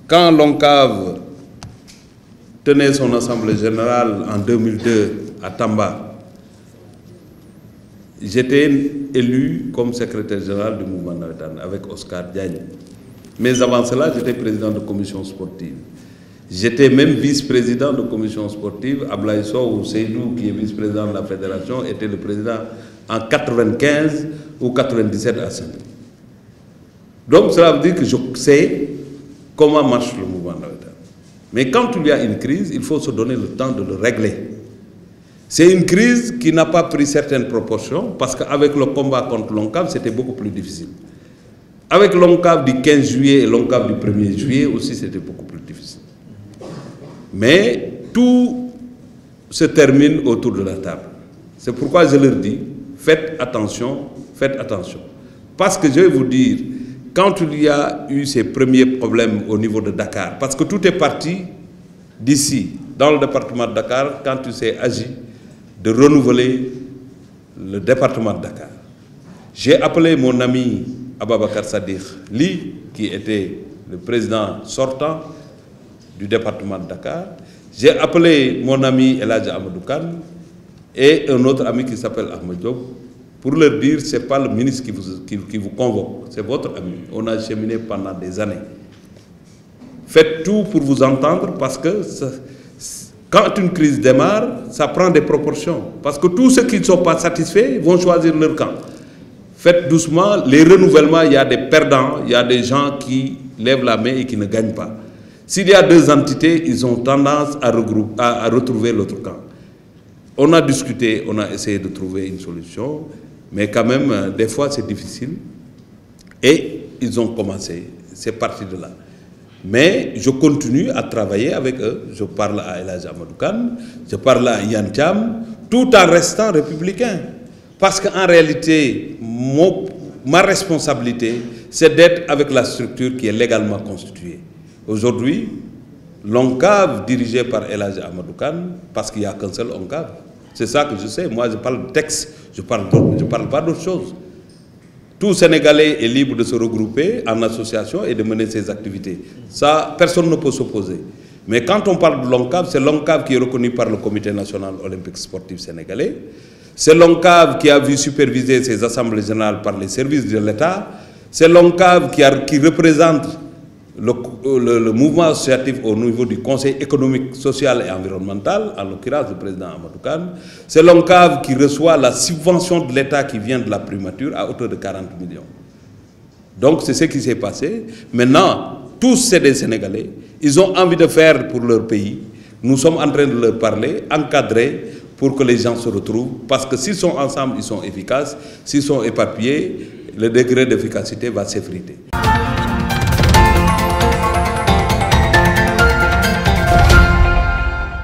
Quand l'ONCAV tenait son assemblée générale en 2002 à Tamba, j'étais élu comme secrétaire général du mouvement navétane avec Oscar Diagne. Mais avant cela, j'étais président de commission sportive. J'étais même vice-président de commission sportive. Ablaye Sow ou Seydou, qui est vice-président de la fédération, était le président en 95 ou 97 à Saint-Louis. Donc cela veut dire que je sais comment marche le mouvement navétane. Mais quand il y a une crise, il faut se donner le temps de le régler. C'est une crise qui n'a pas pris certaines proportions, parce qu'avec le combat contre l'ONCAV, c'était beaucoup plus difficile. Avec l'ONCAV du 15 juillet et l'ONCAV du 1er juillet aussi, c'était beaucoup plus difficile. Mais tout se termine autour de la table. C'est pourquoi je leur dis, faites attention, faites attention. Parce que je vais vous dire, quand il y a eu ces premiers problèmes au niveau de Dakar, parce que tout est parti d'ici, dans le département de Dakar, quand il s'est agi de renouveler le département de Dakar. J'ai appelé mon ami Ababakar Sadikh Ly, qui était le président sortant du département de Dakar. J'ai appelé mon ami Eladja Amadou Kane et un autre ami qui s'appelle Ahmed Diop pour leur dire que ce n'est pas le ministre qui vous convoque, c'est votre ami. On a cheminé pendant des années. Faites tout pour vous entendre parce que quand une crise démarre, ça prend des proportions. Parce que tous ceux qui ne sont pas satisfaits vont choisir leur camp. Faites doucement, les renouvellements, il y a des perdants, il y a des gens qui lèvent la main et qui ne gagnent pas. S'il y a deux entités, ils ont tendance à retrouver l'autre camp. On a discuté, on a essayé de trouver une solution, mais quand même, des fois, c'est difficile. Et ils ont commencé, c'est parti de là. Mais je continue à travailler avec eux. Je parle à Eladja Amadou Kane, je parle à Yann Thiam, tout en restant républicain. Parce qu'en réalité, ma responsabilité, c'est d'être avec la structure qui est légalement constituée. Aujourd'hui, l'ONCAV dirigé par Eladja Amadou Kane, parce qu'il n'y a qu'un seul ONCAV. C'est ça que je sais. Moi, je parle de texte, je ne parle pas d'autre chose. Tout Sénégalais est libre de se regrouper en association et de mener ses activités. Ça, personne ne peut s'opposer. Mais quand on parle de l'ONCAV, c'est l'ONCAV qui est reconnu par le Comité national olympique sportif sénégalais. C'est l'ONCAV qui a vu superviser ses assemblées générales par les services de l'État. C'est l'ONCAV qui représente le mouvement associatif au niveau du Conseil économique, social et environnemental, en l'occurrence le président Amadou Kane. C'est l'ONCAV qui reçoit la subvention de l'État qui vient de la primature à hauteur de 40 millions. Donc c'est ce qui s'est passé. Maintenant, tous c'est des Sénégalais. Ils ont envie de faire pour leur pays. Nous sommes en train de leur parler, encadrer pour que les gens se retrouvent. Parce que s'ils sont ensemble, ils sont efficaces. S'ils sont éparpillés, le degré d'efficacité va s'effriter.